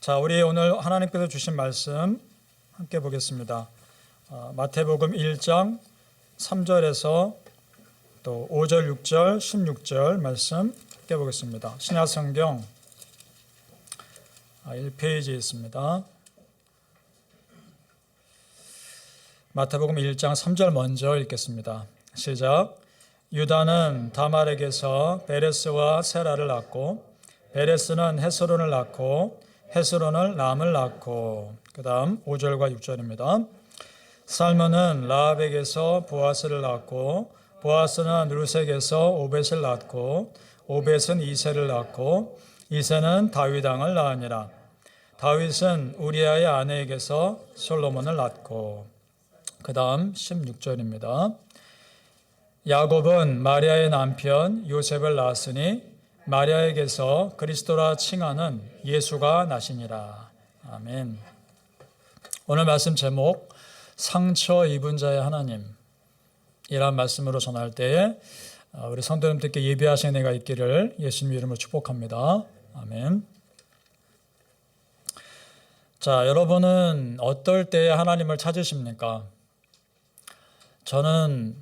자, 우리 오늘 하나님께서 주신 말씀 함께 보겠습니다. 마태복음 1장 3절에서 또 5절, 6절, 16절 말씀 함께 보겠습니다. 신약성경 1페이지에 있습니다. 마태복음 1장 3절 먼저 읽겠습니다. 시작. 유다는 다말에게서 베레스와 세라를 낳고 베레스는 헤스론을 낳고 헤스론은 람을 낳고 그 다음 5절과 6절입니다. 살몬은 라합에게서 보아스를 낳고 보아스는 르sek에서 오벳을 낳고 오벳은 이새를 낳고 이새는 다윗 왕을 낳으니라. 다윗은 우리아의 아내에게서 솔로몬을 낳고 그 다음 16절입니다. 야곱은 마리아의 남편 요셉을 낳았으니 마리아에게서 그리스도라 칭하는 예수가 나시니라. 아멘. 오늘 말씀 제목 상처 입은 자의 하나님 이란 말씀으로 전할 때에 우리 성도님들께 예배하시는 은혜가 있기를 예수님 이름으로 축복합니다. 아멘. 자, 여러분은 어떨 때에 하나님을 찾으십니까? 저는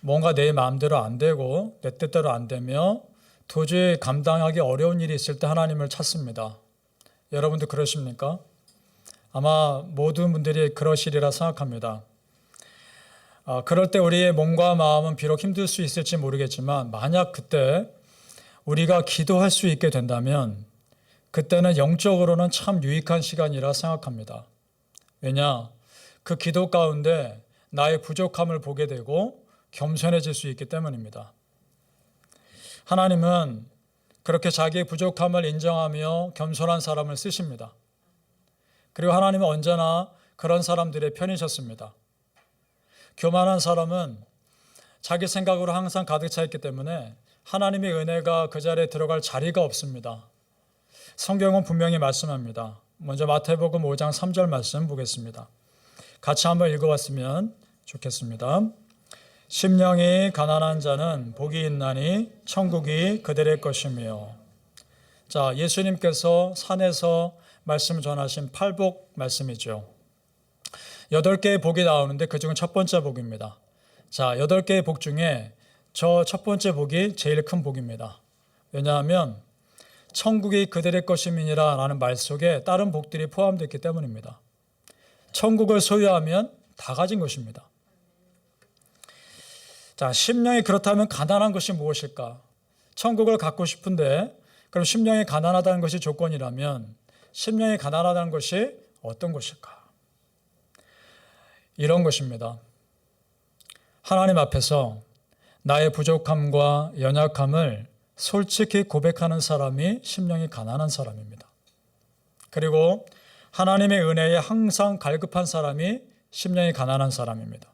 뭔가 내 마음대로 안 되고 내 뜻대로 안 되며 도저히 감당하기 어려운 일이 있을 때 하나님을 찾습니다. 여러분도 그러십니까? 아마 모든 분들이 그러시리라 생각합니다. 그럴 때 우리의 몸과 마음은 비록 힘들 수 있을지 모르겠지만 만약 그때 우리가 기도할 수 있게 된다면 그때는 영적으로는 참 유익한 시간이라 생각합니다. 왜냐? 그 기도 가운데 나의 부족함을 보게 되고 겸손해질 수 있기 때문입니다. 하나님은 그렇게 자기의 부족함을 인정하며 겸손한 사람을 쓰십니다. 그리고 하나님은 언제나 그런 사람들의 편이셨습니다. 교만한 사람은 자기 생각으로 항상 가득 차 있기 때문에 하나님의 은혜가 그 자리에 들어갈 자리가 없습니다. 성경은 분명히 말씀합니다. 먼저 마태복음 5장 3절 말씀 보겠습니다. 같이 한번 읽어봤으면 좋겠습니다. 심령이 가난한 자는 복이 있나니 천국이 그들의 것이며. 자, 예수님께서 산에서 말씀 전하신 팔복 말씀이죠. 8개의 복이 나오는데 그중에 첫 번째 복입니다. 자, 8개의 복 중에 저 첫 번째 복이 제일 큰 복입니다. 왜냐하면 천국이 그들의 것임이니라 라는 말 속에 다른 복들이 포함되어 있기 때문입니다. 천국을 소유하면 다 가진 것입니다. 자, 심령이 그렇다면 가난한 것이 무엇일까? 천국을 갖고 싶은데 그럼 심령이 가난하다는 것이 조건이라면 심령이 가난하다는 것이 어떤 것일까? 이런 것입니다. 하나님 앞에서 나의 부족함과 연약함을 솔직히 고백하는 사람이 심령이 가난한 사람입니다. 그리고 하나님의 은혜에 항상 갈급한 사람이 심령이 가난한 사람입니다.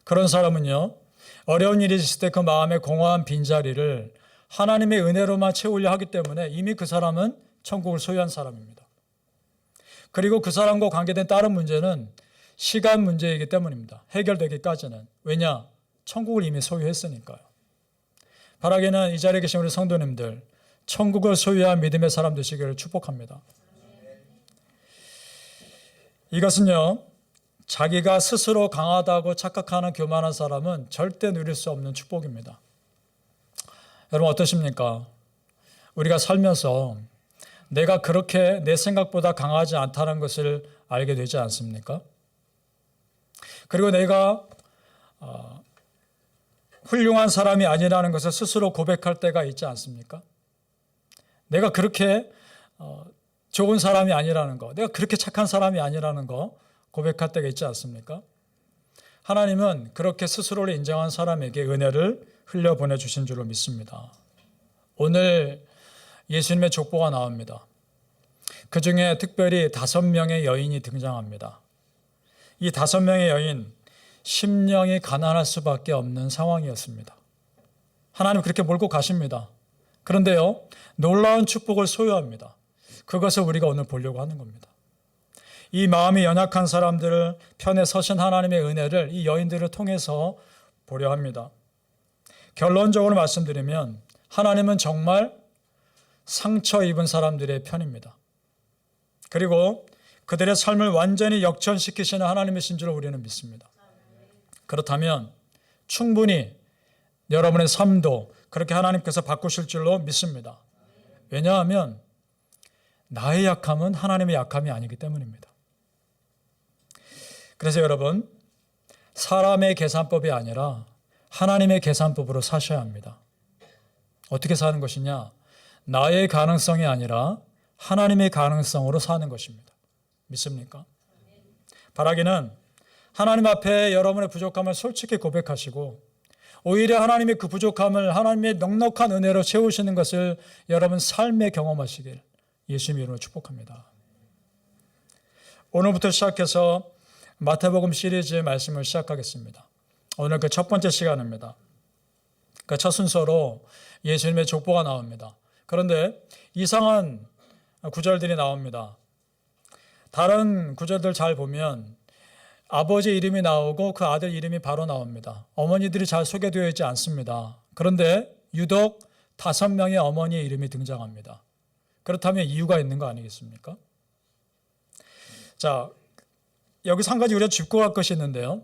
그런 사람은요, 어려운 일이 있을 때 그 마음의 공허한 빈자리를 하나님의 은혜로만 채우려 하기 때문에 이미 그 사람은 천국을 소유한 사람입니다. 그리고 그 사람과 관계된 다른 문제는 시간 문제이기 때문입니다. 해결되기까지는. 왜냐? 천국을 이미 소유했으니까요. 바라기는 이 자리에 계신 우리 성도님들 천국을 소유한 믿음의 사람 되시기를 축복합니다. 이것은요, 자기가 스스로 강하다고 착각하는 교만한 사람은 절대 누릴 수 없는 축복입니다. 여러분 어떠십니까? 우리가 살면서 내가 그렇게 내 생각보다 강하지 않다는 것을 알게 되지 않습니까? 그리고 내가 훌륭한 사람이 아니라는 것을 스스로 고백할 때가 있지 않습니까? 내가 그렇게 좋은 사람이 아니라는 거, 내가 그렇게 착한 사람이 아니라는 거 고백할 때가 있지 않습니까? 하나님은 그렇게 스스로를 인정한 사람에게 은혜를 흘려보내 주신 줄로 믿습니다. 오늘 예수님의 족보가 나옵니다. 그 중에 특별히 5명의 여인이 등장합니다. 이 5명의 여인, 심령이 가난할 수밖에 없는 상황이었습니다. 하나님 그렇게 몰고 가십니다. 그런데요, 놀라운 축복을 소유합니다. 그것을 우리가 오늘 보려고 하는 겁니다. 이 마음이 연약한 사람들을 편에 서신 하나님의 은혜를 이 여인들을 통해서 보려 합니다. 결론적으로 말씀드리면 하나님은 정말 상처 입은 사람들의 편입니다. 그리고 그들의 삶을 완전히 역전시키시는 하나님이신 줄 우리는 믿습니다. 그렇다면 충분히 여러분의 삶도 그렇게 하나님께서 바꾸실 줄로 믿습니다. 왜냐하면 나의 약함은 하나님의 약함이 아니기 때문입니다. 그래서 여러분, 사람의 계산법이 아니라 하나님의 계산법으로 사셔야 합니다. 어떻게 사는 것이냐? 나의 가능성이 아니라 하나님의 가능성으로 사는 것입니다. 믿습니까? 바라기는 하나님 앞에 여러분의 부족함을 솔직히 고백하시고 오히려 하나님의 그 부족함을 하나님의 넉넉한 은혜로 채우시는 것을 여러분 삶에 경험하시길 예수님의 이름으로 축복합니다. 오늘부터 시작해서 마태복음 시리즈의 말씀을 시작하겠습니다. 오늘 그 첫 번째 시간입니다. 그 첫 순서로 예수님의 족보가 나옵니다. 그런데 이상한 구절들이 나옵니다. 다른 구절들 잘 보면 아버지 이름이 나오고 그 아들 이름이 바로 나옵니다. 어머니들이 잘 소개되어 있지 않습니다. 그런데 유독 5명의 어머니의 이름이 등장합니다. 그렇다면 이유가 있는 거 아니겠습니까? 자, 여기서 한 가지 우리가 짚고 갈 것이 있는데요.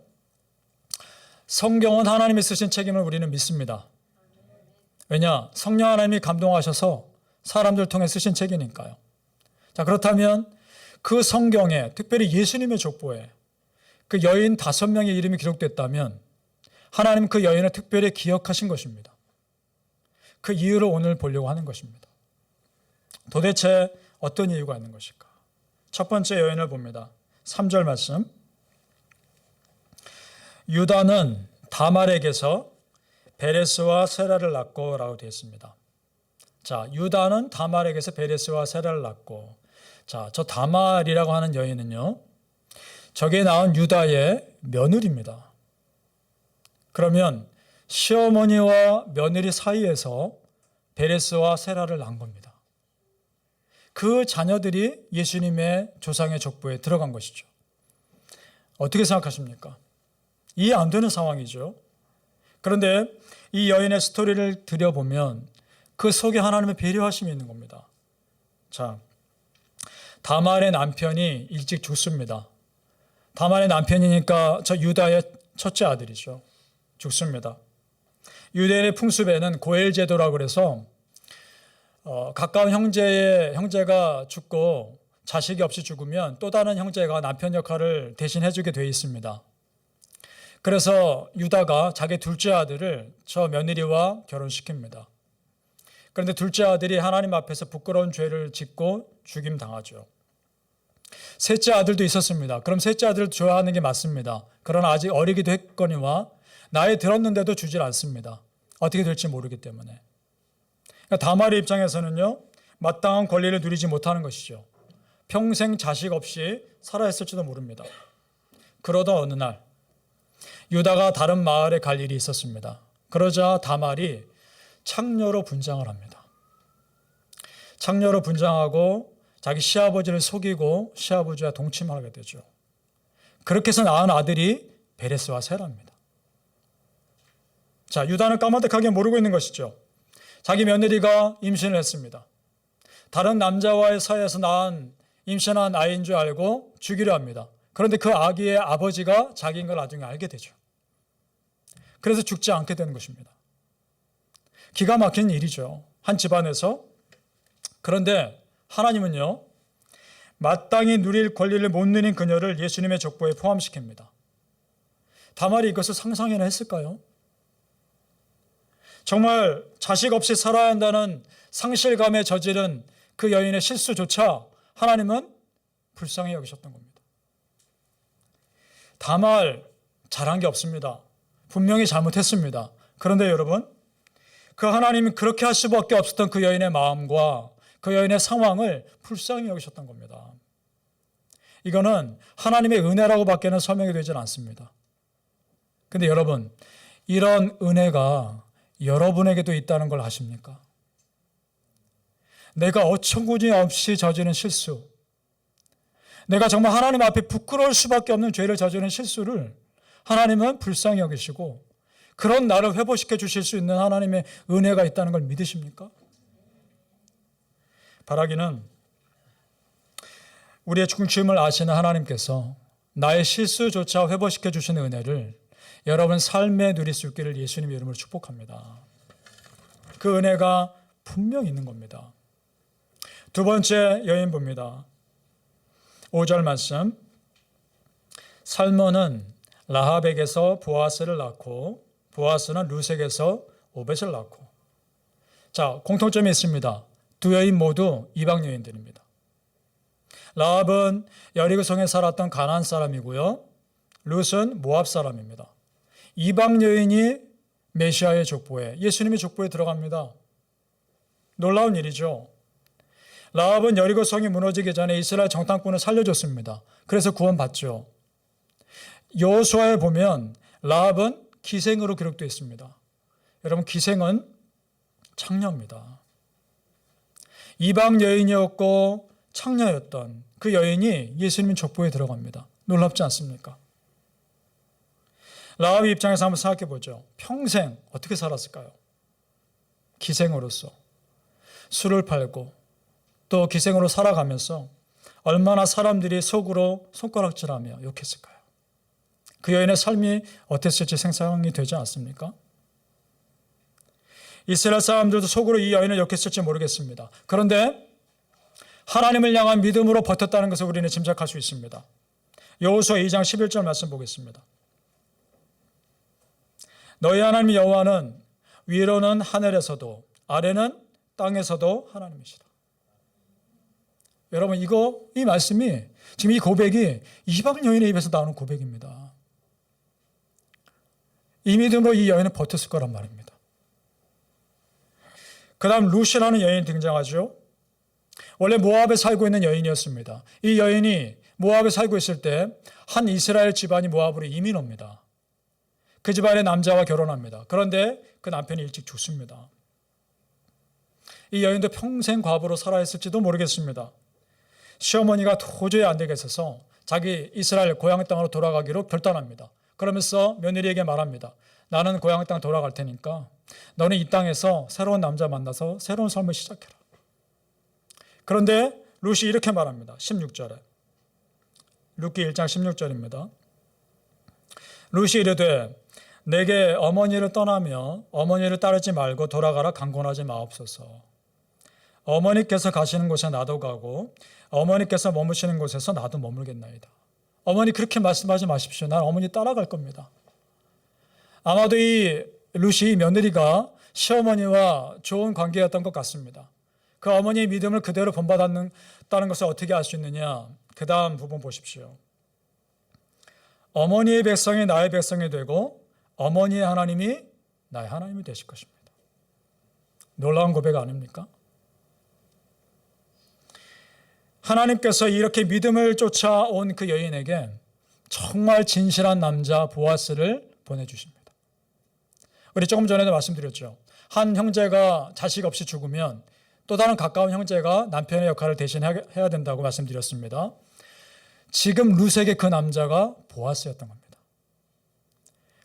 성경은 하나님이 쓰신 책임을 우리는 믿습니다. 왜냐? 성령 하나님이 감동하셔서 사람들 통해 쓰신 책이니까요. 자, 그렇다면 그 성경에, 특별히 예수님의 족보에 그 여인 5명의 이름이 기록됐다면 하나님 그 여인을 특별히 기억하신 것입니다. 그 이유를 오늘 보려고 하는 것입니다. 도대체 어떤 이유가 있는 것일까? 첫 번째 여인을 봅니다. 3절 말씀. 유다는 다말에게서 베레스와 세라를 낳고 라고 되어 있습니다. 자, 유다는 다말에게서 베레스와 세라를 낳고, 자, 저 다말이라고 하는 여인은요, 저기에 나온 유다의 며느리입니다. 그러면 시어머니와 며느리 사이에서 베레스와 세라를 낳은 겁니다. 그 자녀들이 예수님의 조상의 족보에 들어간 것이죠. 어떻게 생각하십니까? 이해 안 되는 상황이죠. 그런데 이 여인의 스토리를 들여보면 그 속에 하나님의 배려하심이 있는 겁니다. 자, 다말의 남편이 일찍 죽습니다. 다말의 남편이니까 저 유다의 첫째 아들이죠. 죽습니다. 유대인의 풍습에는 고엘 제도라고 그래서 가까운 형제가 죽고 자식이 없이 죽으면 또 다른 형제가 남편 역할을 대신 해주게 되어 있습니다. 그래서 유다가 자기 둘째 아들을 저 며느리와 결혼시킵니다. 그런데 둘째 아들이 하나님 앞에서 부끄러운 죄를 짓고 죽임당하죠. 셋째 아들도 있었습니다. 그럼 셋째 아들을 좋아하는 게 맞습니다. 그러나 아직 어리기도 했거니와 나이 들었는데도 주질 않습니다. 어떻게 될지 모르기 때문에. 그러니까 다말의 입장에서는요, 마땅한 권리를 누리지 못하는 것이죠. 평생 자식 없이 살아있을지도 모릅니다. 그러던 어느 날 유다가 다른 마을에 갈 일이 있었습니다. 그러자 다말이 창녀로 분장을 합니다. 창녀로 분장하고 자기 시아버지를 속이고 시아버지와 동침하게 되죠. 그렇게 해서 낳은 아들이 베레스와 세라입니다. 자, 유다는 까마득하게 모르고 있는 것이죠. 자기 며느리가 임신을 했습니다. 다른 남자와의 사이에서 낳은 임신한 아이인 줄 알고 죽이려 합니다. 그런데 그 아기의 아버지가 자기인 걸 나중에 알게 되죠. 그래서 죽지 않게 되는 것입니다. 기가 막힌 일이죠. 한 집안에서. 그런데 하나님은요, 마땅히 누릴 권리를 못 누린 그녀를 예수님의 족보에 포함시킵니다. 다말이 이것을 상상이나 했을까요? 정말 자식 없이 살아야 한다는 상실감에 저지른 그 여인의 실수조차 하나님은 불쌍히 여기셨던 겁니다. 다말 잘한 게 없습니다. 분명히 잘못했습니다. 그런데 여러분, 그 하나님이 그렇게 할 수밖에 없었던 그 여인의 마음과 그 여인의 상황을 불쌍히 여기셨던 겁니다. 이거는 하나님의 은혜라고 밖에는 설명이 되질 않습니다. 근데 여러분, 이런 은혜가 여러분에게도 있다는 걸 아십니까? 내가 어처구니 없이 저지른 실수, 내가 정말 하나님 앞에 부끄러울 수밖에 없는 죄를 저지른 실수를 하나님은 불쌍히 여기시고 그런 나를 회복시켜 주실 수 있는 하나님의 은혜가 있다는 걸 믿으십니까? 바라기는 우리의 중심을 아시는 하나님께서 나의 실수조차 회복시켜 주시는 은혜를 여러분 삶에 누릴 수 있기를 예수님의 이름으로 축복합니다. 그 은혜가 분명히 있는 겁니다. 두 번째 여인 봅니다. 5절 말씀. 살몬은 라합에게서 보아스를 낳고 보아스는 룻에게서 오벳을 낳고. 자, 공통점이 있습니다. 두 여인 모두 이방 여인들입니다. 라합은 여리고성에 살았던 가나안 사람이고요. 룻은 모압 사람입니다. 이방 여인이 메시아의 족보에, 예수님의 족보에 들어갑니다. 놀라운 일이죠. 라합은 여리고성이 무너지기 전에 이스라엘 정탐꾼을 살려줬습니다. 그래서 구원받죠. 여호수아에 보면 라합은 기생으로 기록되어 있습니다. 여러분, 기생은 창녀입니다. 이방 여인이었고 창녀였던 그 여인이 예수님 족보에 들어갑니다. 놀랍지 않습니까? 라합의 입장에서 한번 생각해 보죠. 평생 어떻게 살았을까요? 기생으로서 술을 팔고 또 기생으로 살아가면서 얼마나 사람들이 속으로 손가락질하며 욕했을까요? 그 여인의 삶이 어땠을지 상상이 되지 않습니까? 이스라엘 사람들도 속으로 이 여인을 욕했을지 모르겠습니다. 그런데 하나님을 향한 믿음으로 버텼다는 것을 우리는 짐작할 수 있습니다. 여호수아 2장 11절 말씀 보겠습니다. 너희 하나님 여호와는 위로는 하늘에서도 아래는 땅에서도 하나님이시다. 여러분, 이 말씀이 지금 이 고백이 이방 여인의 입에서 나오는 고백입니다. 이 믿음으로 이 여인은 버텼을 거란 말입니다. 그 다음 룻이라는 여인이 등장하죠. 원래 모압에 살고 있는 여인이었습니다. 이 여인이 모압에 살고 있을 때 한 이스라엘 집안이 모압으로 이민 옵니다. 그 집안의 남자와 결혼합니다. 그런데 그 남편이 일찍 죽습니다. 이 여인도 평생 과부로 살아있을지도 모르겠습니다. 시어머니가 도저히 안 되겠어서 자기 이스라엘 고향 땅으로 돌아가기로 결단합니다. 그러면서 며느리에게 말합니다. 나는 고향 땅 돌아갈 테니까 너는 이 땅에서 새로운 남자 만나서 새로운 삶을 시작해라. 그런데 룻이 이렇게 말합니다. 16절에. 룻기 1장 16절입니다. 룻이 이르되 내게 어머니를 떠나며 어머니를 따르지 말고 돌아가라 강권하지 마옵소서. 어머니께서 가시는 곳에 나도 가고 어머니께서 머무시는 곳에서 나도 머물겠나이다. 어머니 그렇게 말씀하지 마십시오. 난 어머니 따라갈 겁니다. 아마도 이 룻이 며느리가 시어머니와 좋은 관계였던 것 같습니다. 그 어머니의 믿음을 그대로 본받았다는 것을 어떻게 알 수 있느냐? 그 다음 부분 보십시오. 어머니의 백성이 나의 백성이 되고 어머니의 하나님이 나의 하나님이 되실 것입니다. 놀라운 고백 아닙니까? 하나님께서 이렇게 믿음을 쫓아온 그 여인에게 정말 진실한 남자 보아스를 보내주십니다. 우리 조금 전에도 말씀드렸죠. 한 형제가 자식 없이 죽으면 또 다른 가까운 형제가 남편의 역할을 대신해야 된다고 말씀드렸습니다. 지금 룻에게 그 남자가 보아스였던 겁니다.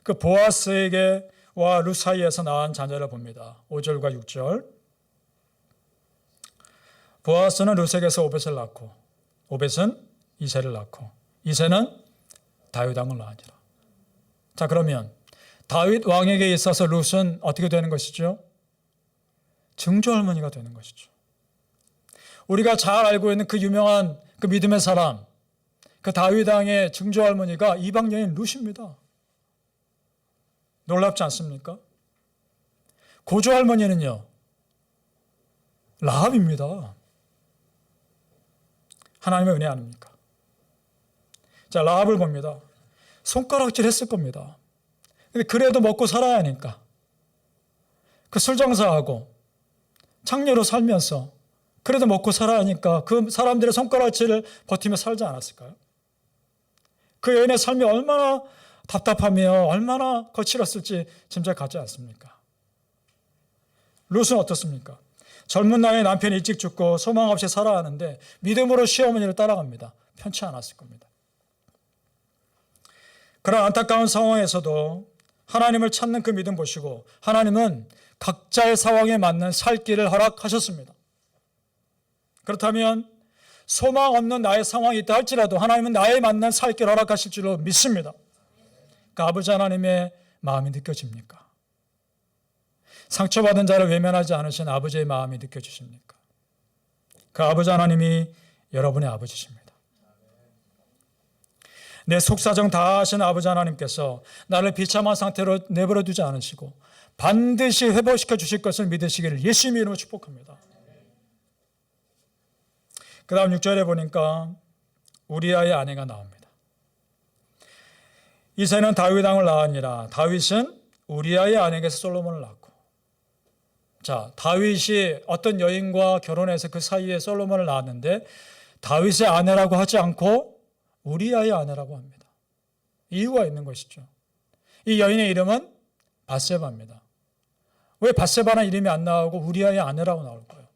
그 보아스에게와 룻 사이에서 낳은 자녀를 봅니다. 5절과 6절. 보아스는 룻에게서 오벳을 낳고 오벳은 이새를 낳고 이새는 다윗 왕을 낳으니라. 자, 그러면 다윗 왕에게 있어서 룻은 어떻게 되는 것이죠? 증조할머니가 되는 것이죠. 우리가 잘 알고 있는 그 유명한 그 믿음의 사람, 그 다윗 왕의 증조할머니가 이방 여인 룻입니다. 놀랍지 않습니까? 고조할머니는요, 라합입니다. 하나님의 은혜 아닙니까? 자, 라합을 봅니다. 손가락질 했을 겁니다. 근데 그래도 먹고 살아야 하니까 그 술장사하고 창녀로 살면서 그래도 먹고 살아야 하니까 그 사람들의 손가락질을 버티며 살지 않았을까요? 그 여인의 삶이 얼마나 답답하며 얼마나 거칠었을지 짐작하지 않습니까? 룻은 어떻습니까? 젊은 나이에 남편이 일찍 죽고 소망 없이 살아야 하는데 믿음으로 시어머니를 따라갑니다. 편치 않았을 겁니다. 그런 안타까운 상황에서도 하나님을 찾는 그 믿음 보시고 하나님은 각자의 상황에 맞는 살 길을 허락하셨습니다. 그렇다면 소망 없는 나의 상황이 있다 할지라도 하나님은 나에 맞는 살 길을 허락하실 줄로 믿습니다. 그 아버지 하나님의 마음이 느껴집니까? 상처받은 자를 외면하지 않으신 아버지의 마음이 느껴지십니까? 그 아버지 하나님이 여러분의 아버지십니다. 내 속사정 다 아시는 아버지 하나님께서 나를 비참한 상태로 내버려 두지 않으시고 반드시 회복시켜 주실 것을 믿으시기를 예수님의 이름으로 축복합니다. 그 다음 6절에 보니까 우리아의 아내가 나옵니다. 이새는 다윗 왕을 낳으니라. 다윗은 우리아의 아내에게서 솔로몬을 낳고, 자, 다윗이 어떤 여인과 결혼해서 그 사이에 솔로몬을 낳았는데 다윗의 아내라고 하지 않고 우리아의 아내라고 합니다. 이유가 있는 것이죠. 이 여인의 이름은 밧세바입니다. 왜 밧세바라는 이름이 안 나오고 우리아의 아내라고 나올까요?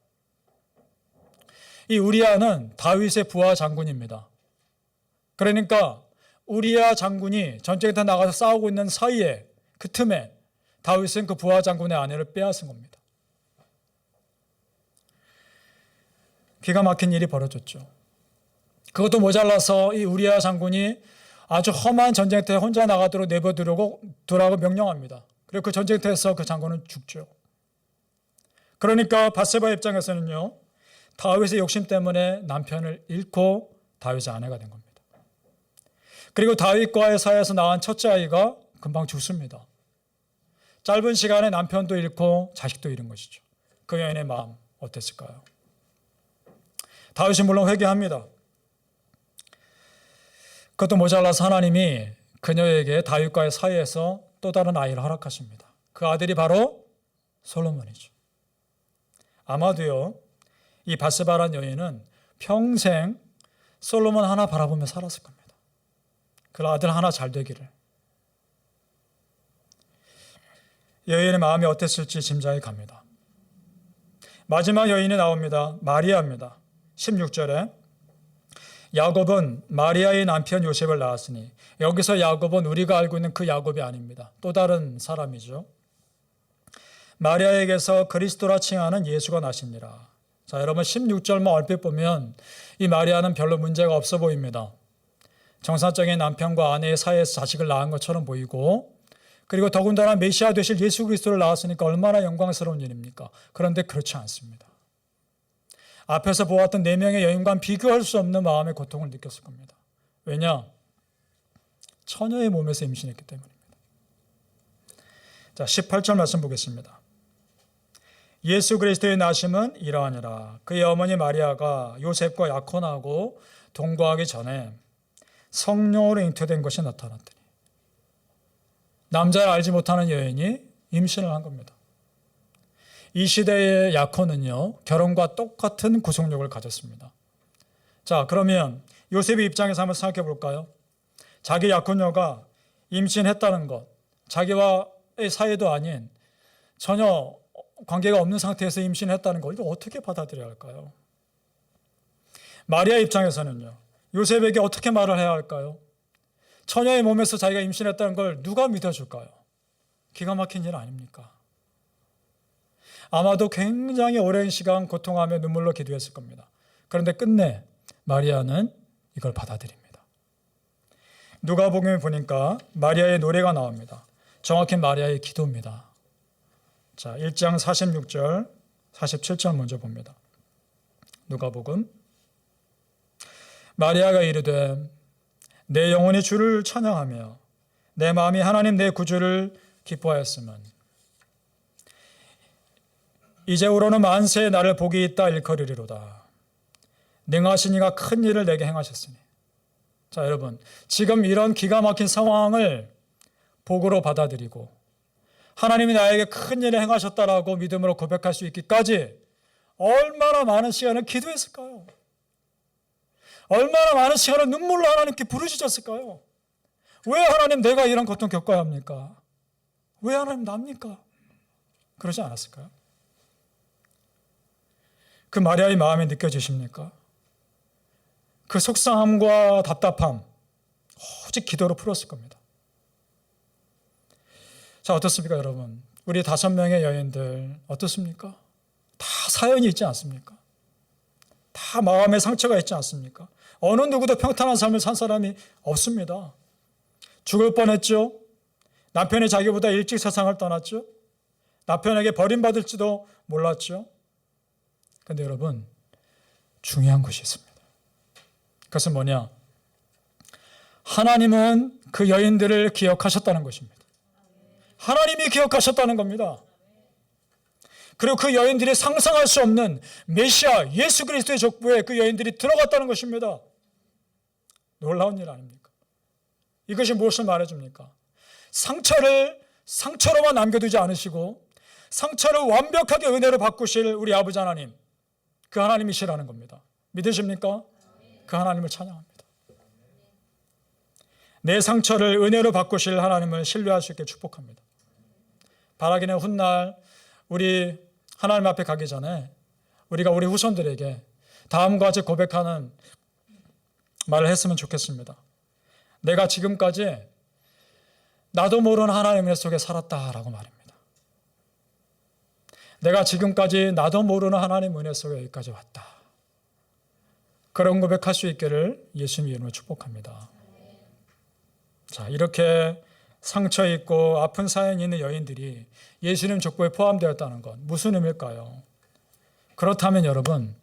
이 우리아는 다윗의 부하 장군입니다. 그러니까 우리아 장군이 전쟁터 나가서 싸우고 있는 사이에 그 틈에 다윗은 그 부하 장군의 아내를 빼앗은 겁니다. 기가 막힌 일이 벌어졌죠. 그것도 모자라서 이 우리아 장군이 아주 험한 전쟁터에 혼자 나가도록 내버려두라고 명령합니다. 그리고 그 전쟁터에서 그 장군은 죽죠. 그러니까 밧세바 입장에서는요, 다윗의 욕심 때문에 남편을 잃고 다윗의 아내가 된 겁니다. 그리고 다윗과의 사이에서 낳은 첫째 아이가 금방 죽습니다. 짧은 시간에 남편도 잃고 자식도 잃은 것이죠. 그 여인의 마음 어땠을까요? 다윗이 물론 회개합니다. 그것도 모자라서 하나님이 그녀에게 다윗과의 사이에서 또 다른 아이를 허락하십니다. 그 아들이 바로 솔로몬이죠. 아마도요, 이 밧세바란 여인은 평생 솔로몬 하나 바라보며 살았을 겁니다. 그 아들 하나 잘 되기를. 여인의 마음이 어땠을지 짐작이 갑니다. 마지막 여인이 나옵니다. 마리아입니다. 16절에 야곱은 마리아의 남편 요셉을 낳았으니, 여기서 야곱은 우리가 알고 있는 그 야곱이 아닙니다. 또 다른 사람이죠. 마리아에게서 그리스도라 칭하는 예수가 나시니라. 자, 여러분 16절만 얼핏 보면 이 마리아는 별로 문제가 없어 보입니다. 정상적인 남편과 아내의 사이에서 자식을 낳은 것처럼 보이고, 그리고 더군다나 메시아 되실 예수 그리스도를 낳았으니까 얼마나 영광스러운 일입니까? 그런데 그렇지 않습니다. 앞에서 보았던 4명의 여인과는 비교할 수 없는 마음의 고통을 느꼈을 겁니다. 왜냐? 처녀의 몸에서 임신했기 때문입니다. 자, 18절 말씀 보겠습니다. 예수 그리스도의 나심은 이러하니라. 그의 어머니 마리아가 요셉과 약혼하고 동거하기 전에 성령으로 잉태된 것이 나타났더니, 남자를 알지 못하는 여인이 임신을 한 겁니다. 이 시대의 약혼은요, 결혼과 똑같은 구속력을 가졌습니다. 자, 그러면 요셉의 입장에서 한번 생각해 볼까요? 자기 약혼녀가 임신했다는 것, 자기와의 사이도 아닌 전혀 관계가 없는 상태에서 임신했다는 것, 이거 어떻게 받아들여야 할까요? 마리아 입장에서는요, 요셉에게 어떻게 말을 해야 할까요? 처녀의 몸에서 자기가 임신했다는 걸 누가 믿어줄까요? 기가 막힌 일 아닙니까? 아마도 굉장히 오랜 시간 고통하며 눈물로 기도했을 겁니다. 그런데 끝내 마리아는 이걸 받아들입니다. 누가복음에 보니까 마리아의 노래가 나옵니다. 정확히 마리아의 기도입니다. 자, 1장 46절, 47절 먼저 봅니다. 누가복음. 마리아가 이르되 내 영혼이 주를 찬양하며 내 마음이 하나님 내 구주를 기뻐하였으면 이제후로는 만세에 나를 복이 있다 일컬으리로다. 능하신 이가 큰 일을 내게 행하셨으니. 자, 여러분, 지금 이런 기가 막힌 상황을 복으로 받아들이고 하나님이 나에게 큰 일을 행하셨다라고 믿음으로 고백할 수 있기까지 얼마나 많은 시간을 기도했을까요? 얼마나 많은 시간을 눈물로 하나님께 부르짖었을까요? 왜 하나님 내가 이런 고통 겪어야 합니까? 왜 하나님 납니까? 그러지 않았을까요? 그 마리아의 마음이 느껴지십니까? 그 속상함과 답답함 오직 기도로 풀었을 겁니다. 자, 어떻습니까 여러분? 우리 5명의 여인들 어떻습니까? 다 사연이 있지 않습니까? 다 다 마음에 상처가 있지 않습니까? 어느 누구도 평탄한 삶을 산 사람이 없습니다. 죽을 뻔했죠. 남편이 자기보다 일찍 세상을 떠났죠. 남편에게 버림받을지도 몰랐죠. 그런데 여러분, 중요한 것이 있습니다. 그것은 뭐냐? 하나님은 그 여인들을 기억하셨다는 것입니다. 하나님이 기억하셨다는 겁니다. 그리고 그 여인들이 상상할 수 없는 메시아 예수 그리스도의 족보에 그 여인들이 들어갔다는 것입니다. 놀라운 일 아닙니까? 이것이 무엇을 말해줍니까? 상처를 상처로만 남겨두지 않으시고 상처를 완벽하게 은혜로 바꾸실 우리 아버지 하나님, 그 하나님이시라는 겁니다. 믿으십니까? 그 하나님을 찬양합니다. 내 상처를 은혜로 바꾸실 하나님을 신뢰할 수 있게 축복합니다. 바라기는 훗날 우리 하나님 앞에 가기 전에 우리가 우리 후손들에게 다음과 같이 고백하는 말을 했으면 좋겠습니다. 내가 지금까지 나도 모르는 하나님의 속에 살았다라고 말입니다. 내가 지금까지 나도 모르는 하나님 은혜 속에 여기까지 왔다. 그런 고백할 수 있기를 예수님 이름으로 축복합니다. 자, 이렇게 상처 있고 아픈 사연이 있는 여인들이 예수님 족보에 포함되었다는 것, 무슨 의미일까요? 그렇다면 여러분,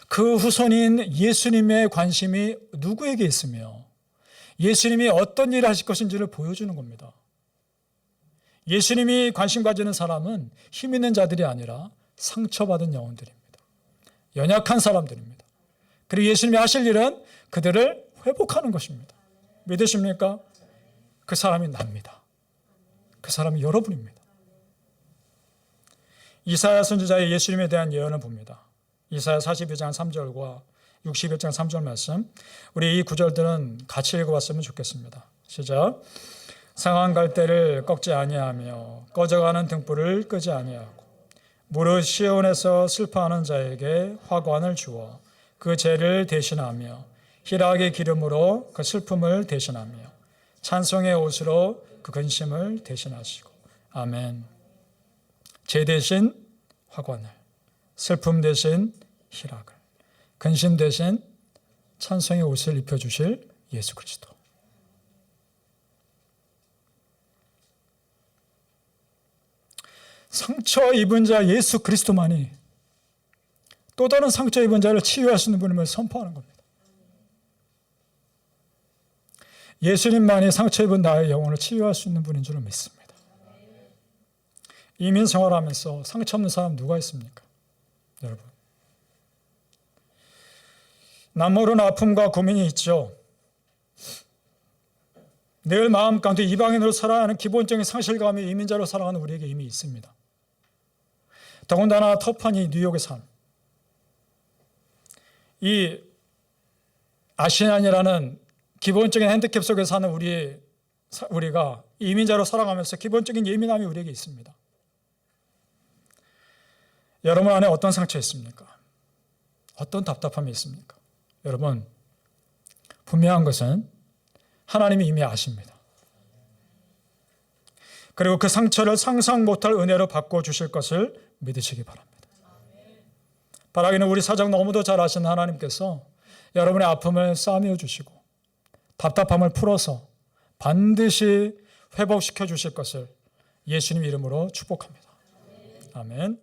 그 후손인 예수님의 관심이 누구에게 있으며 예수님이 어떤 일을 하실 것인지를 보여주는 겁니다. 예수님이 관심 가지는 사람은 힘 있는 자들이 아니라 상처받은 영혼들입니다. 연약한 사람들입니다. 그리고 예수님이 하실 일은 그들을 회복하는 것입니다. 믿으십니까? 그 사람이 납니다. 그 사람이 여러분입니다. 이사야 선지자의 예수님에 대한 예언을 봅니다. 이사야 42장 3절과 61장 3절 말씀, 우리 이 구절들은 같이 읽어봤으면 좋겠습니다. 시작. 상한 갈대를 꺾지 아니하며 꺼져가는 등불을 끄지 아니하고 무릇 시온에서 슬퍼하는 자에게 화관을 주어 그 죄를 대신하며 희락의 기름으로 그 슬픔을 대신하며 찬송의 옷으로 그 근심을 대신하시고. 아멘. 죄 대신 화관을, 슬픔 대신 희락을, 근심 대신 찬송의 옷을 입혀주실 예수 그리스도. 상처 입은 자 예수 그리스도만이 또 다른 상처 입은 자를 치유할 수 있는 분임을 선포하는 겁니다. 예수님만이 상처 입은 나의 영혼을 치유할 수 있는 분인 줄 믿습니다. 이민 생활하면서 상처 없는 사람 누가 있습니까? 여러분, 남모르는 아픔과 고민이 있죠. 늘 마음 가운데 이방인으로 살아야 하는 기본적인 상실감이 이민자로 살아가는 우리에게 이미 있습니다. 더군다나 터프한 이 뉴욕의 삶, 이 아시안이라는 기본적인 핸디캡 속에 사는 우리가 이민자로 살아가면서 기본적인 예민함이 우리에게 있습니다. 여러분 안에 어떤 상처 있습니까? 어떤 답답함이 있습니까? 여러분, 분명한 것은 하나님이 이미 아십니다. 그리고 그 상처를 상상 못할 은혜로 바꿔주실 것을 믿으시기 바랍니다. 바라기는 우리 사정 너무도 잘 아시는 하나님께서 여러분의 아픔을 싸매어 주시고 답답함을 풀어서 반드시 회복시켜 주실 것을 예수님 이름으로 축복합니다. 아멘.